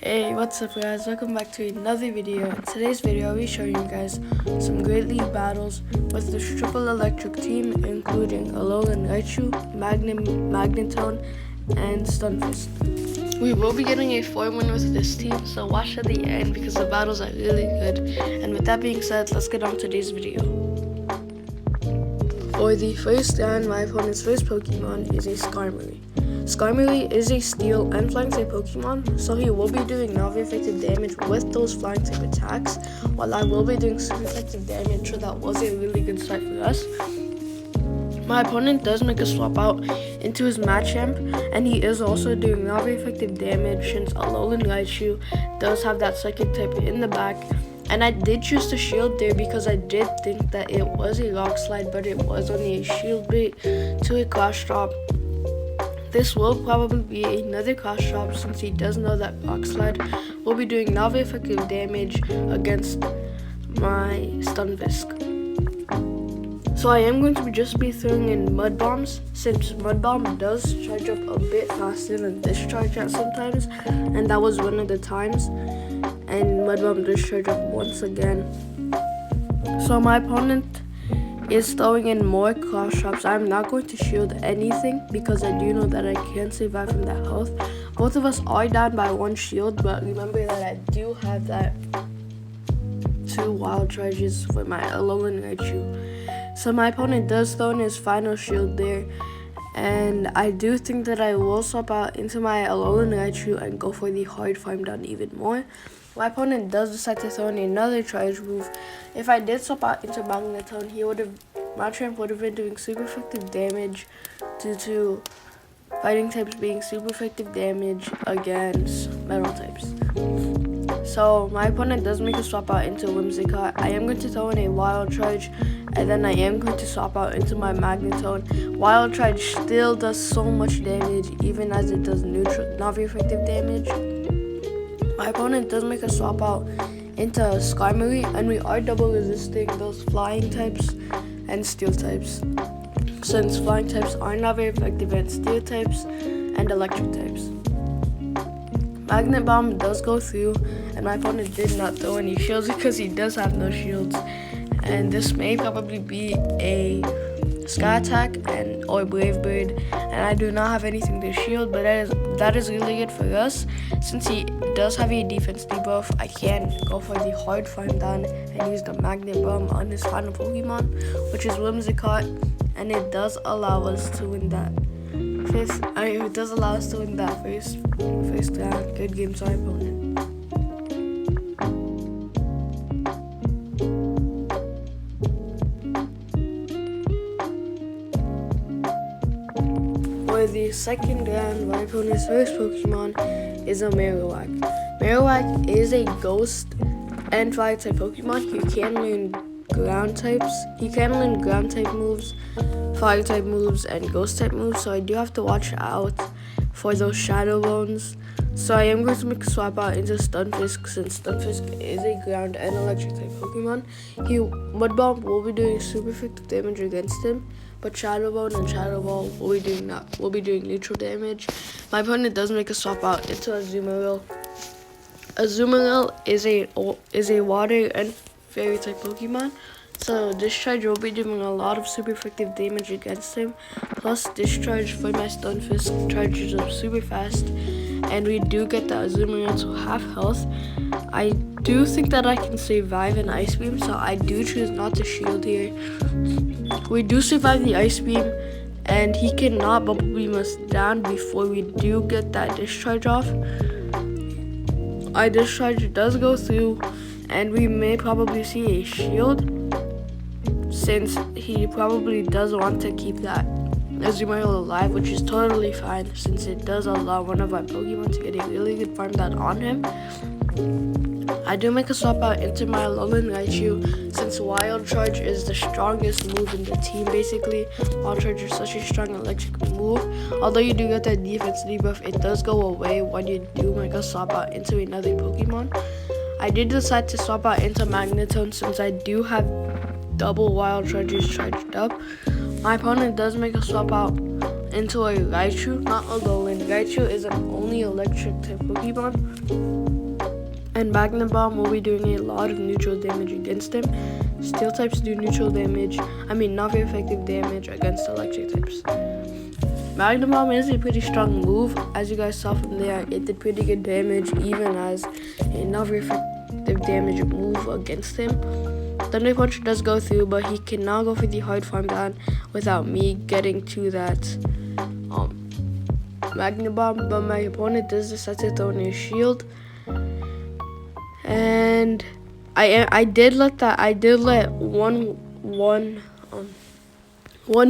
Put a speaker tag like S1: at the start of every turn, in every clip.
S1: Hey, what's up guys? Welcome back to another video. In today's video, I'll be showing you guys some Great League battles with this triple electric team, including Alolan Raichu, Magnetone, and Stunfisk. We will be getting a 4-win with this team, so watch at the end because the battles are really good. And with that being said, let's get on today's video. For the first round, my opponent's first Pokemon is a Skarmory. Skarmory is a steel and flying type Pokemon, so he will be doing non-effective damage with those flying type attacks, while I will be doing super effective damage, so that was a really good start for us. My opponent does make a swap out into his Machamp, and he is also doing non-effective damage since Alolan Raichu does have that psychic type in the back. And I did choose to shield there because I did think that it was a rock slide, but it was only a shield bait to a cross drop. This will probably be another cross drop since he does know that rock slide will be doing non-effective damage against my Stunfisk. So I am going to just be throwing in Mud Bombs since Mud Bomb does charge up a bit faster than Discharge at sometimes, and that was one of the times. And Mud Bomb does charge up once again. So my opponent is throwing in more cross drops. I'm not going to shield anything because I do know that I can survive from that health. Both of us are down by one shield, but remember that I do have that 2 wild charges for my Alolan Raichu. So my opponent does throw in his final shield there, and I do think that I will swap out into my Alolan Raichu and go for the hard farm down even more. My opponent does decide to throw in another charge move. If I did swap out into Magnetone, Machamp would have been doing super effective damage due to fighting types being super effective damage against metal types. So my opponent does make a swap out into Whimsicott. I am going to throw in a wild charge, and then I am going to swap out into my Magnetone. Wild charge still does so much damage, even as it does neutral, not very effective damage. My opponent does make a swap out into Skarmory, and we are double resisting those flying types and steel types, since flying types are not very effective against steel types and electric types. Magnet Bomb does go through, and my opponent did not throw any shields because he does have no shields, and this may probably be a Sky Attack or Brave Bird, and I do not have anything to shield, but that is really good for us. Since he does have a defense debuff, I can go for the hard farm down and use the Magnet Bomb on his final Pokemon, which is Whimsicott, and it does allow us to win that first round. Good game to our opponent. For the second round, my opponent's first Pokemon is a Marowak. Marowak is a ghost and fire type Pokemon. He can learn ground types. He can learn ground type moves, fire type moves, and ghost type moves. So I do have to watch out for those Shadow Bones. So I am going to make a swap out into Stunfisk since Stunfisk is a ground and electric type Pokemon. Mud Bomb will be doing super effective damage against him, but Shadow Bone and Shadow Ball will be doing neutral damage. My opponent does make a swap out into Azumarill. Azumarill is a water and fairy type Pokemon, so Discharge will be doing a lot of super effective damage against him. Plus Discharge for my Stunfisk charges up super fast, and we do get the Azumarill to half health. I do think that I can survive an Ice Beam, so I do choose not to shield here. We do survive the Ice Beam, and he cannot Bubble Beam us down before we do get that Discharge off. Our Discharge does go through, and we may probably see a shield, since he probably does want to keep that Azumarill alive, which is totally fine since it does allow one of our Pokemon to get a really good farm down on him. I do make a swap out into my Alolan Raichu since Wild Charge is the strongest move in the team basically. Wild Charge is such a strong electric move. Although you do get that defense debuff, it does go away when you do make a swap out into another Pokemon. I did decide to swap out into Magnetone since I do have double Wild Charges charged up. My opponent does make a swap out into a Raichu, not Alolan. Raichu is an only electric type Pokemon. And Magnet Bomb will be doing a lot of neutral damage against him. Steel types do neutral damage, not very effective damage against electric types. Magnet Bomb is a pretty strong move. As you guys saw from there, it did pretty good damage even as a not very effective damage move against him. Thunder Punch does go through, but he cannot go for the hard farm down without me getting to that Magnet Bomb. But my opponent does decide to throw in his shield, and I did let one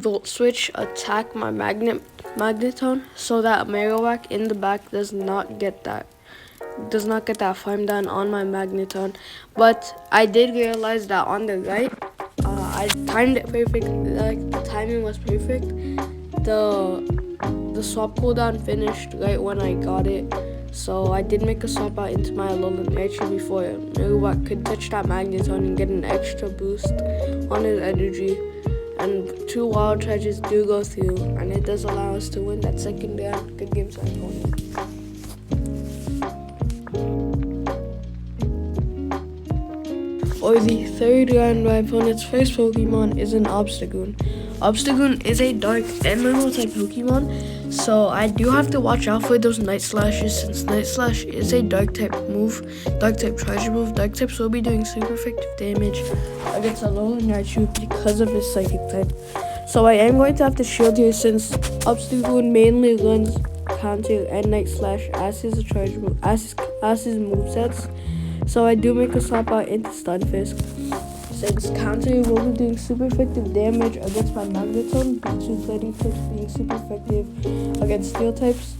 S1: volt switch attack my magneton, so that Marowak in the back does not get that farm down on my magneton. But I did realize that on the right, I timed it perfect. Like, the timing was perfect. The swap cooldown finished right when I got it, so I did make a swap out into my Alolan Raichu before Marowak could touch that magneton and get an extra boost on his energy. And 2 wild charges do go through, and it does allow us to win that second round. Good game to my opponent. For the third round, my opponent's first Pokemon is an Obstagoon. Obstagoon is a dark and normal type Pokemon, so I do have to watch out for those Night Slashes, since Night Slash is a dark type move, dark type treasure move. Dark types will be doing super effective damage against Alolan Raichu because of his psychic type. So I am going to have to shield here, since Obstagoon mainly runs Counter and Night Slash as his treasure move, as his movesets. So I do make a swap out into Stunfisk, since Counter will be doing super effective damage against my Magneton due to Fighting types being super effective against Steel types,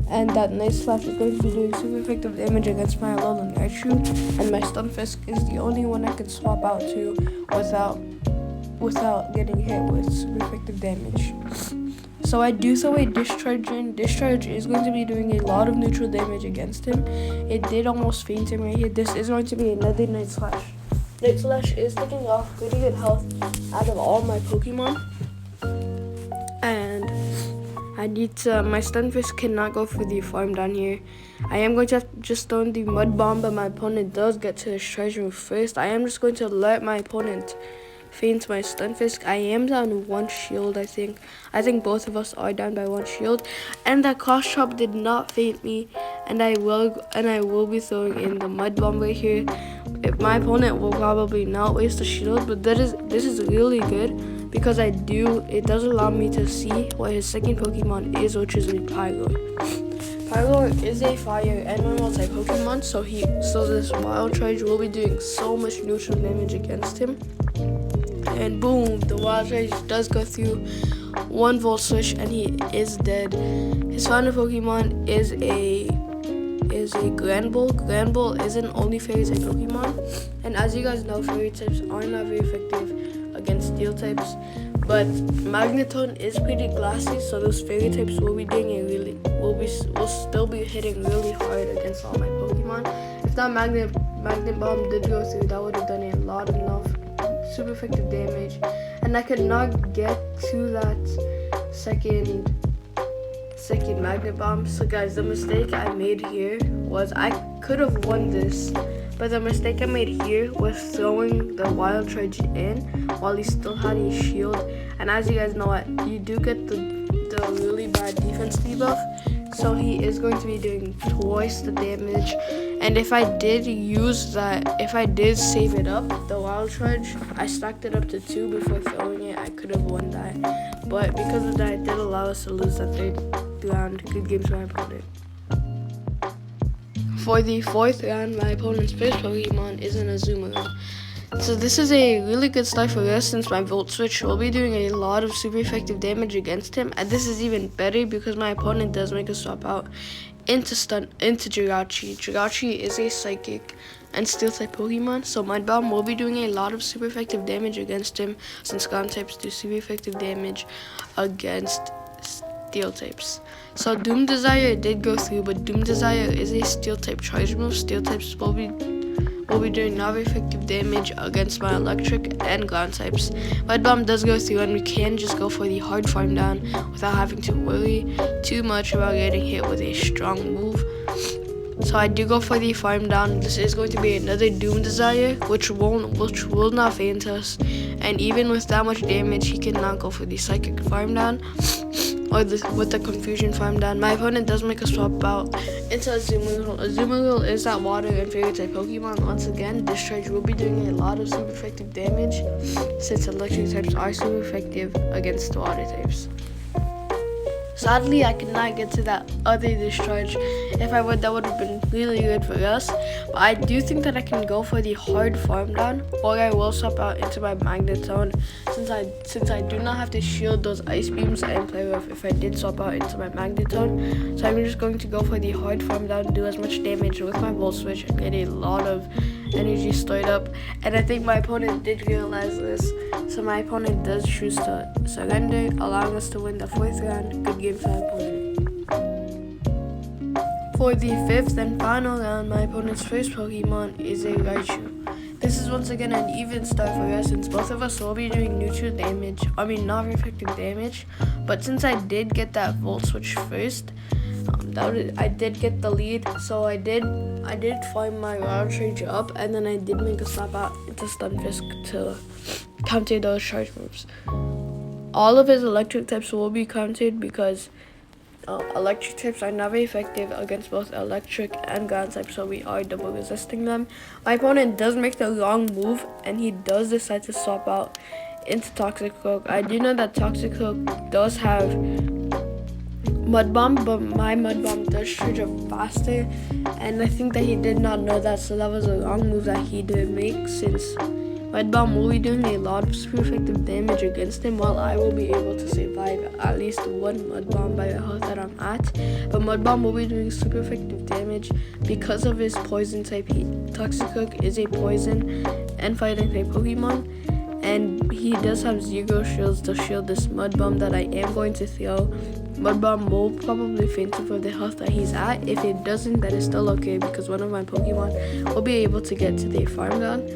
S1: and that Night Slash is going to be doing super effective damage against my Alolan Raichu, and my Stunfisk is the only one I can swap out to without getting hit with super effective damage. So I do throw a Discharge in. Discharge is going to be doing a lot of neutral damage against him. It did almost faint him right here. This is going to be another Night Slash. Night Slash is taking off pretty good health out of all my Pokemon. And I need to, my Stunfisk cannot go for the farm down here. I am going to have to just throw in the Mud Bomb, but my opponent does get to his treasure first. I am just going to let my opponent faint my Stunfisk. I am down 1 shield, I think. I think both of us are down by 1 shield. And that Cross Chop did not faint me, and I will be throwing in the Mud Bomb right here. If my opponent will probably not waste a shield, but this is really good because it does allow me to see what his second Pokemon is, which is a Pyroar. Pyroar is a fire and normal type Pokemon, so this Wild Charge will be doing so much neutral damage against him. And boom, the Wild Charge does go through. 1 volt switch and he is dead. His final Pokemon is a Granbull. Granbull is an only fairy type Pokemon, and as you guys know, fairy types are not very effective against steel types. But Magneton is pretty glassy, so those fairy types will still be hitting really hard against all my Pokemon. If that Magnet Bomb did go through, that would have done a lot of enough super effective damage, and I could not get to that second Magnet Bomb. So guys, the mistake I made here was I could have won this, but the mistake I made here was throwing the Wild Charge in while he still had his shield. And as you guys know, you do get the really bad defense debuff, so he is going to be doing twice the damage. And if I did save it up, the Wild Charge, I stacked it up to 2 before throwing it, I could have won that. But because of that, it did allow us to lose that third round. Good game to my opponent. For the 4th round, my opponent's first Pokemon is an Azumarill. So this is a really good start for us, since my Volt Switch will be doing a lot of super effective damage against him. And this is even better because my opponent does make a swap out into Jirachi. Jirachi is a Psychic and Steel type Pokemon, so Mud Bomb will be doing a lot of super effective damage against him, since Ground types do super effective damage against Steel types. So Doom Desire did go through, but Doom Desire is a Steel type charge move. Steel types will be doing not very effective damage against my Electric and Ground types. Mud Bomb does go through, and we can just go for the hard farm down without having to worry too much about getting hit with a strong move. So I do go for the farm down. This is going to be another Doom Desire, which will not faint us. And even with that much damage, he cannot go for the Psychic farm down or with the Confusion farm down. My opponent does make a swap out into Azumarill. Azumarill is that water and fairy type Pokemon. Once again, Discharge will be doing a lot of super effective damage since electric types are super effective against water types. Sadly, I could not get to that other Discharge. If I would, that would have been really good for us. But I do think that I can go for the hard farm down, or I will swap out into my Magneton since I do not have to shield those ice beams I am playing with if I did swap out into my Magneton. So I'm just going to go for the hard farm down, do as much damage with my Volt Switch, and get a lot of energy stored up. And I think my opponent did realize this, so my opponent does choose to surrender, allowing us to win the 4th round. Good game for my opponent. For the 5th and final round, my opponent's first Pokemon is a Raichu. This is once again an even start for us since both of us will be doing neutral damage, not effective damage. But since I did get that Volt Switch first, I did get the lead, so I did farm my Wild Charge up, and then I did make a swap out into Stunfisk to counter those charge moves. All of his electric types will be countered because electric types are not very effective against both electric and ground types, so we are double resisting them. My opponent does make the wrong move, and he does decide to swap out into Toxic Cloak. I do know that Toxic Cloak does have Mud Bomb, but my Mud Bomb does charge up faster, and I think that he did not know that, so that was a wrong move that he did make, since Mud Bomb will be doing a lot of super effective damage against him, while I will be able to survive at least one Mud Bomb by the health that I'm at. But Mud Bomb will be doing super effective damage because of his poison type. Toxic Cloak is a poison and fighting type Pokemon, and he does have 0 shields to shield this Mud Bomb that I am going to throw. Mud Bomb will probably faint for the health that he's at. If it doesn't, that is still okay because one of my Pokemon will be able to get to the farm down.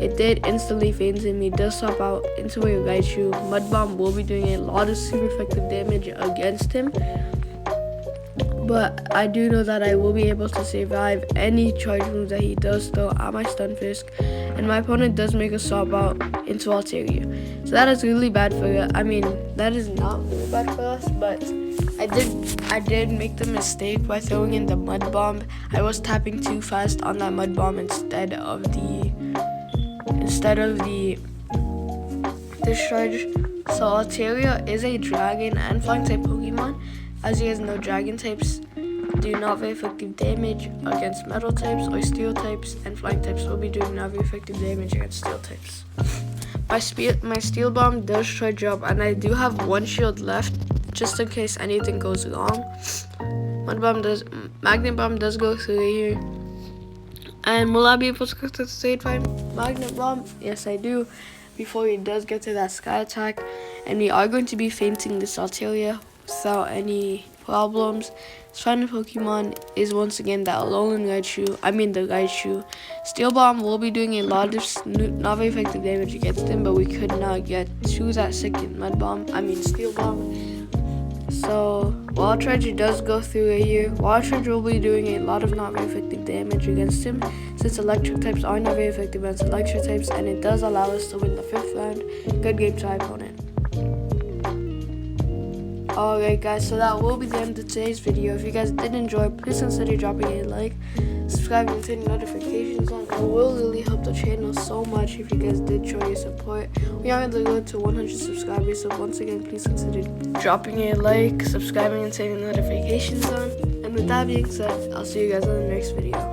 S1: It did instantly faint him. He does swap out into a Raichu. Mud Bomb will be doing a lot of super effective damage against him, but I do know that I will be able to survive any charge moves that he does throw at my Stunfisk, and my opponent does make a swap out into Altaria. So that is really bad for us. That is not really bad for us, but I did make the mistake by throwing in the Mud Bomb. I was tapping too fast on that Mud Bomb instead of the Discharge. So Altaria is a Dragon and Flying type Pokemon. As you guys know, Dragon types do not very effective damage against Metal types or Steel types, and Flying types will be doing not very effective damage against Steel types. My Steel Bomb does charge up, and I do have 1 shield left just in case anything goes wrong. Magnet Bomb does go through here. And will I be able to get to the stage 5 Magnet Bomb? Yes, I do, before he does get to that Sky Attack. And we are going to be fainting this Altaria without any problems. His final Pokemon is once again that Alolan Raichu. Steel Bomb will be doing a lot of not very effective damage against him, but we could not get to that second Steel Bomb. So Wild Charge does go through here. Wild Charge will be doing a lot of not very effective damage against him, since electric types are not very effective against electric types, and it does allow us to win the 5th round. Good game to our opponent. Alright guys, so that will be the end of today's video. If you guys did enjoy, please consider dropping a like, subscribing, and turning notifications on. It will really help the channel so much if you guys did show your support. We are on the road to 100 subscribers, so once again, please consider dropping a like, subscribing, and turning notifications on. And with that being said, I'll see you guys in the next video.